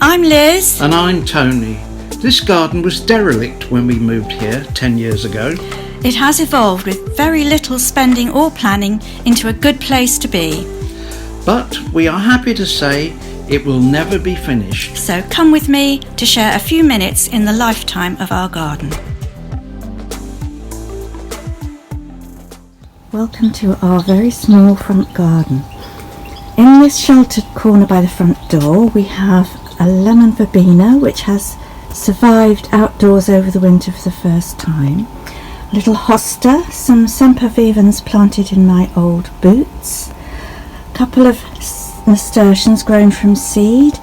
I'm Liz. And I'm Tony. This garden was derelict when we moved here 10 years ago. It has evolved with very little spending or planning into a good place to be. But we are happy to say it will never be finished. So come with me to share a few minutes in the lifetime of our garden. Welcome to our very small front garden. In this sheltered corner by the front door we have a lemon verbena which has survived outdoors over the winter for the first time. A little hosta, some sempervivens planted in my old boots, a couple of nasturtiums grown from seed,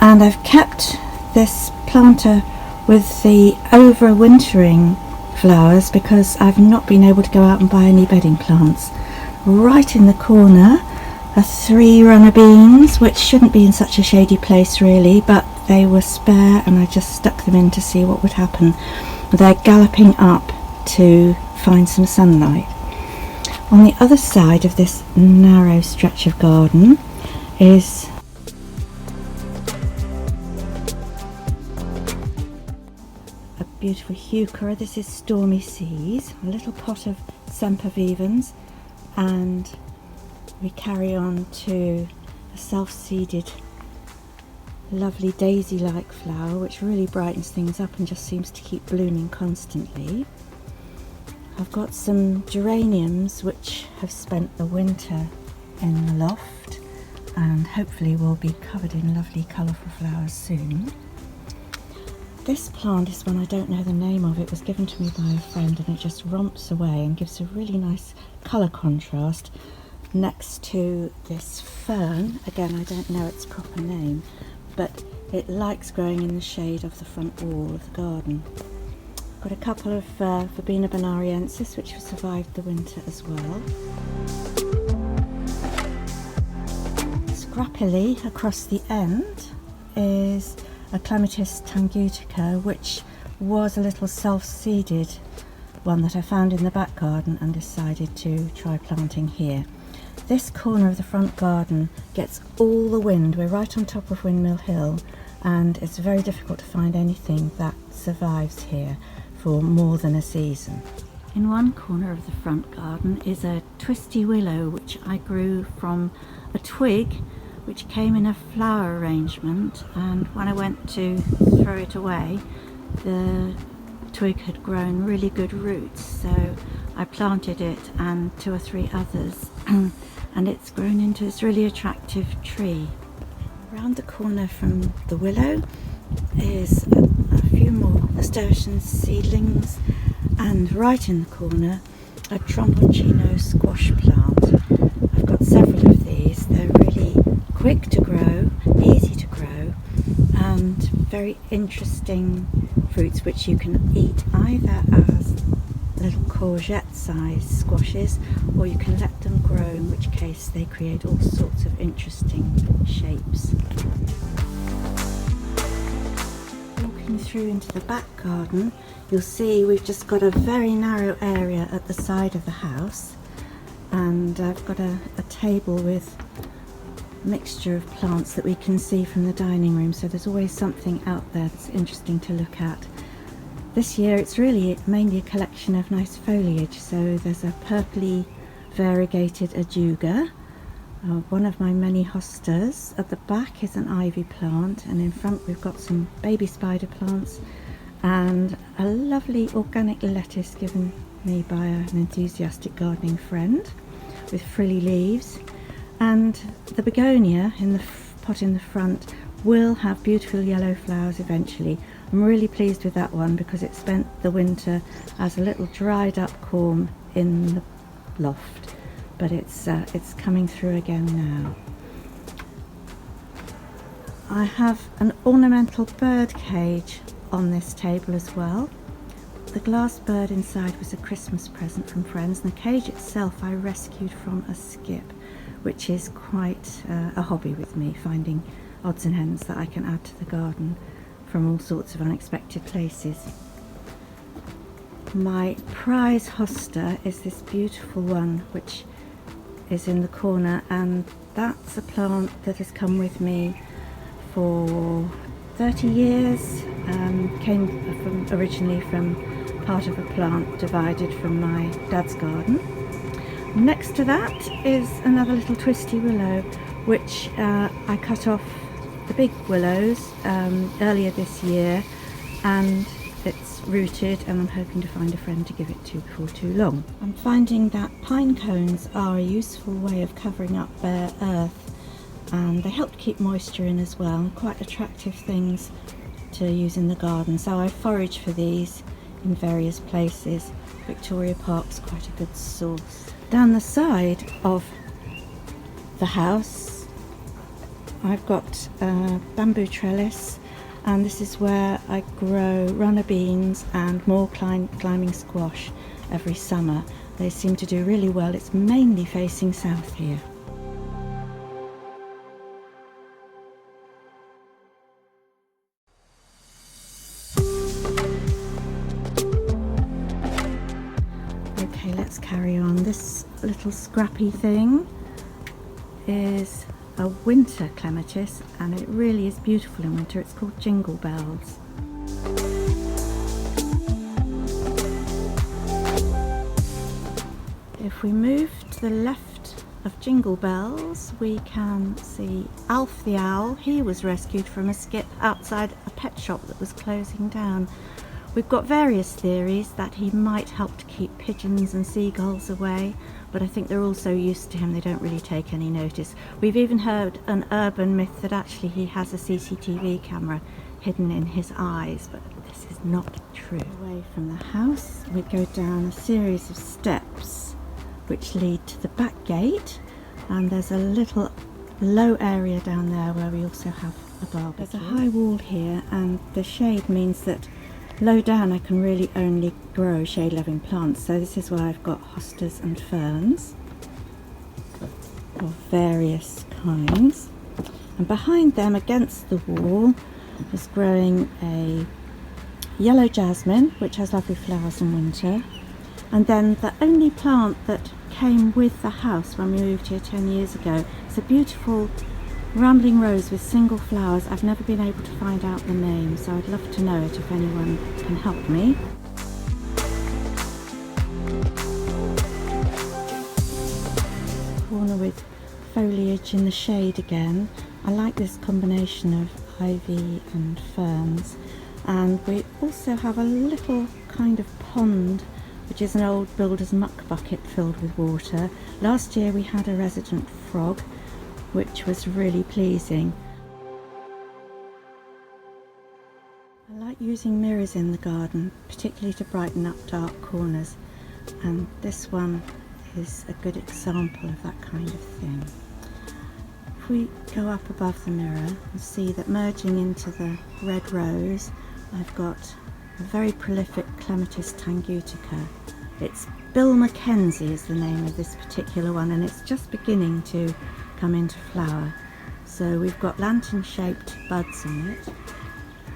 and I've kept this planter with the overwintering flowers because I've not been able to go out and buy any bedding plants. Right in the corner are 3 runner beans, which shouldn't be in such a shady place really, but they were spare and I just stuck them in to see what would happen. They're galloping up to find some sunlight. On the other side of this narrow stretch of garden is a beautiful Heuchera. This is Stormy seas, a little pot of sempervivens, and we carry on to a self-seeded lovely daisy-like flower which really brightens things up and just seems to keep blooming constantly. I've got some geraniums which have spent the winter in the loft and hopefully will be covered in lovely colourful flowers soon. This plant is one I don't know the name of. It was given to me by a friend and it just romps away and gives a really nice colour contrast next to this fern. Again, I don't know its proper name, but it likes growing in the shade of the front wall of the garden. Got a couple of Verbena Bonariensis which have survived the winter as well. Scrappily across the end is a Clematis tangutica, which was a little self-seeded one that I found in the back garden and decided to try planting here. This corner of the front garden gets all the wind. We're right on top of Windmill Hill and it's very difficult to find anything that survives here for more than a season. In one corner of the front garden is a twisty willow which I grew from a twig which came in a flower arrangement, and when I went to throw it away the twig had grown really good roots, so I planted it and 2 or 3 others and it's grown into this really attractive tree. Around the corner from the willow is a few more nasturtium seedlings, and right in the corner a tromboncino squash plant. I've got several of these. They're really quick to grow, easy to grow, and very interesting fruits which you can eat either as little courgette sized squashes or you can let them grow, in which case they create all sorts of interesting shapes. Walking through into the back garden, you'll see we've just got a very narrow area at the side of the house, and I've got a table with a mixture of plants that we can see from the dining room, so there's always something out there that's interesting to look at. This year it's really mainly a collection of nice foliage, so there's a purpley variegated ajuga, one of my many hostas. At the back is an ivy plant, and in front we've got some baby spider plants and a lovely organic lettuce given me by an enthusiastic gardening friend with frilly leaves. And the begonia in the pot in the front will have beautiful yellow flowers eventually. I'm really pleased with that one because it spent the winter as a little dried up corm in the loft, but it's coming through again now. I have an ornamental bird cage on this table as well. The glass bird inside was a Christmas present from friends, and the cage itself I rescued from a skip, which is quite a hobby with me, finding odds and ends that I can add to the garden from all sorts of unexpected places. My prize hosta is this beautiful one which is in the corner, and that's a plant that has come with me for 30 years. Came originally from part of a plant divided from my dad's garden. Next to that is another little twisty willow, which I cut off the big willows earlier this year, and it's rooted, and I'm hoping to find a friend to give it to before too long. I'm finding that pine cones are a useful way of covering up bare earth, and they help to keep moisture in as well. Quite attractive things to use in the garden, so I forage for these in various places. Victoria Park's quite a good source. Down the side of the house I've got a bamboo trellis, and this is where I grow runner beans and more climbing squash every summer. They seem to do really well. It's mainly facing south here. Okay, let's carry on. This little scrappy thing is a winter clematis, and it really is beautiful in winter. It's called Jingle Bells. If we move to the left of Jingle Bells, we can see Alf the owl. He was rescued from a skip outside a pet shop that was closing down. We've got various theories that he might help to keep pigeons and seagulls away, but I think they're also used to him. They don't really take any notice. We've even heard an urban myth that actually he has a CCTV camera hidden in his eyes, but this is not true. Away from the house, we go down a series of steps which lead to the back gate, and there's a little low area down there where we also have a barbecue. There's a high wall here, and the shade means that low down I can really only grow shade-loving plants, so this is why I've got hostas and ferns of various kinds. And behind them, against the wall, is growing a yellow jasmine, which has lovely flowers in winter. And then the only plant that came with the house when we moved here 10 years ago is a beautiful rambling rose with single flowers. I've never been able to find out the name, so I'd love to know it if anyone can help me. Corner with foliage in the shade again. I like this combination of ivy and ferns. And we also have a little kind of pond, which is an old builder's muck bucket filled with water. Last year we had a resident frog, which was really pleasing. I like using mirrors in the garden, particularly to brighten up dark corners, and this one is a good example of that kind of thing. If we go up above the mirror and see that merging into the red rose, I've got a very prolific Clematis tangutica. It's Bill Mackenzie is the name of this particular one, and it's just beginning to come into flower. So we've got lantern-shaped buds on it,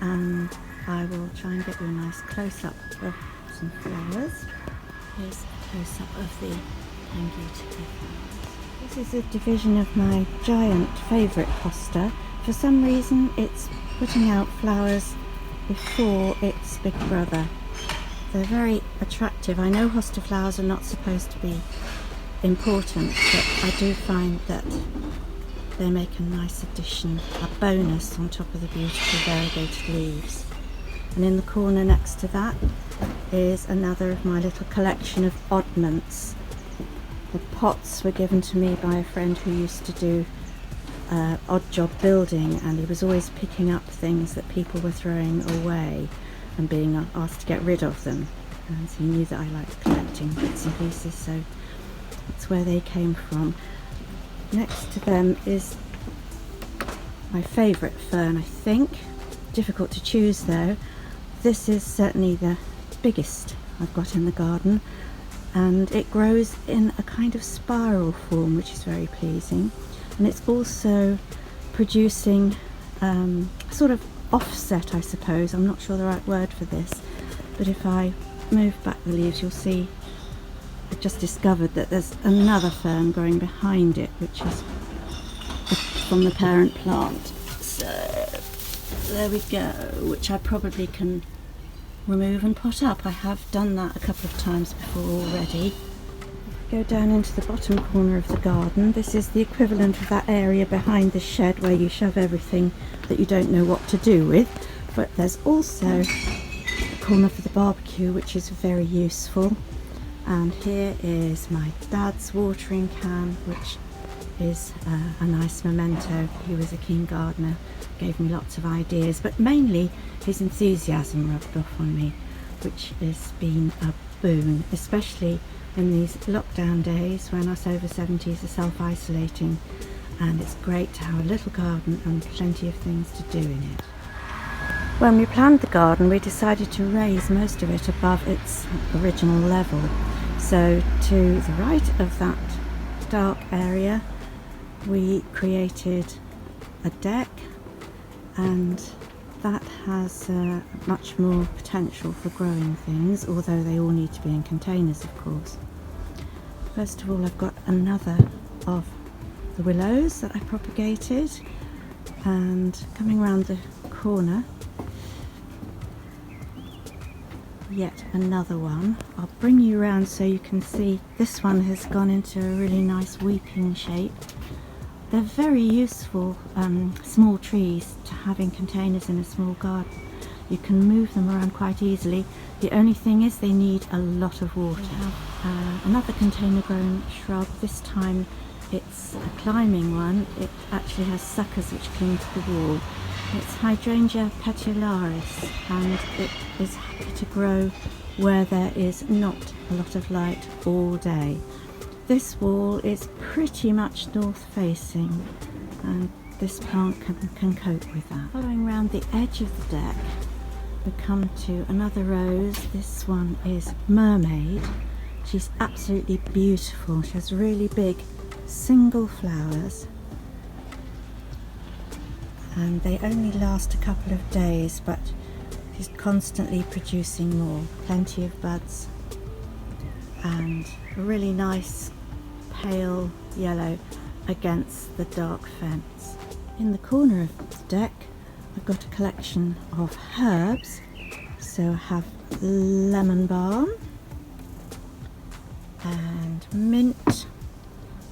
and I will try and get you a nice close-up of some flowers. Here's a close-up of the tangutica flowers. This is a division of my giant favourite hosta. For some reason it's putting out flowers before its big brother. They're very attractive. I know hosta flowers are not supposed to be important, but I do find that they make a nice addition, a bonus on top of the beautiful variegated leaves. And in the corner next to that is another of my little collection of oddments. The pots were given to me by a friend who used to do odd job building, and he was always picking up things that people were throwing away and being asked to get rid of them. And so he knew that I liked collecting bits and pieces, so that's where they came from. Next to them is my favourite fern, I think. Difficult to choose though. This is certainly the biggest I've got in the garden, and it grows in a kind of spiral form, which is very pleasing. And it's also producing sort of offset, I suppose. I'm not sure the right word for this, but if I move back the leaves, you'll see I've just discovered that there's another fern growing behind it, which is from the parent plant. So there we go, which I probably can remove and pot up. I have done that a couple of times before already. Go down into the bottom corner of the garden. This is the equivalent of that area behind the shed where you shove everything that you don't know what to do with. But there's also a corner for the barbecue, which is very useful. And here is my dad's watering can, which is a nice memento. He was a keen gardener, gave me lots of ideas, but mainly his enthusiasm rubbed off on me, which has been a boon, especially in these lockdown days when us over 70s are self-isolating, and it's great to have a little garden and plenty of things to do in it. When we planned the garden, we decided to raise most of it above its original level. So to the right of that dark area, we created a deck, and that has much more potential for growing things, although they all need to be in containers, of course. First of all, I've got another of the willows that I propagated, and coming round the corner, yet another one. I'll bring you around so you can see this one has gone into a really nice weeping shape. They're very useful small trees to have in containers in a small garden. You can move them around quite easily. The only thing is they need a lot of water. We have another container grown shrub. This time it's a climbing one. It actually has suckers which cling to the wall. It's Hydrangea Petiolaris, and it is happy to grow where there is not a lot of light all day. This wall is pretty much north facing, and this plant can cope with that. Following around the edge of the deck, we come to another rose. This one is Mermaid. She's absolutely beautiful. She has really big single flowers, and they only last a couple of days, but she's constantly producing more. Plenty of buds and a really nice pale yellow against the dark fence. In the corner of the deck, I've got a collection of herbs. So I have lemon balm and mint,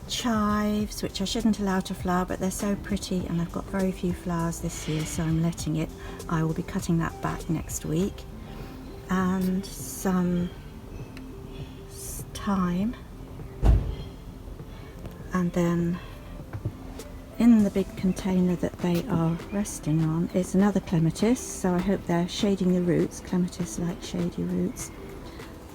chives, which I shouldn't allow to flower, but they're so pretty, and I've got very few flowers this year, so I'm letting it. I will be cutting that back next week. And some thyme. And then in the big container that they are resting on is another clematis, so I hope they're shading the roots. Clematis like shady roots.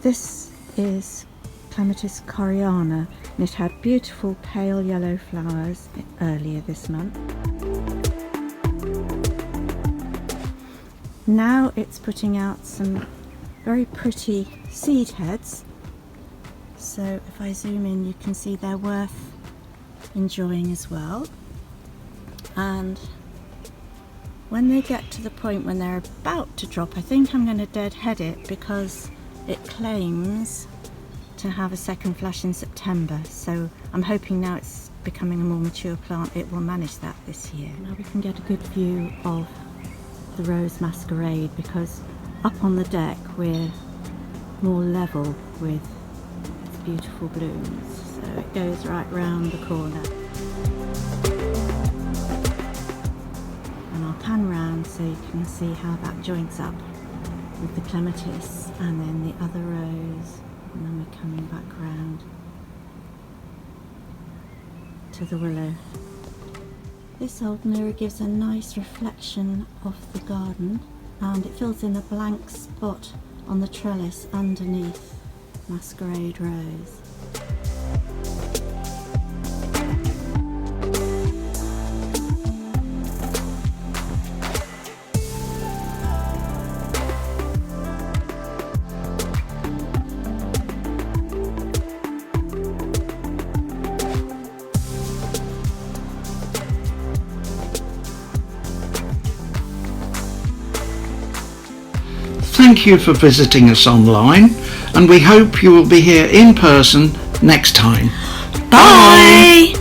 This is Clematis coreana, and it had beautiful pale yellow flowers earlier this month. Now it's putting out some very pretty seed heads, so if I zoom in you can see they're worth enjoying as well. And when they get to the point when they're about to drop, I think I'm going to deadhead it because it claims to have a second flush in September, so I'm hoping now it's becoming a more mature plant it will manage that this year. Now we can get a good view of the rose Masquerade, because up on the deck we're more level with its beautiful blooms, so it goes right round the corner. And I'll pan round so you can see how that joints up with the clematis and then the other rose, and then we're coming back round to the willow. This old mirror gives a nice reflection of the garden, and it fills in a blank spot on the trellis underneath Masquerade rose. Thank you for visiting us online, and we hope you will be here in person next time. Bye!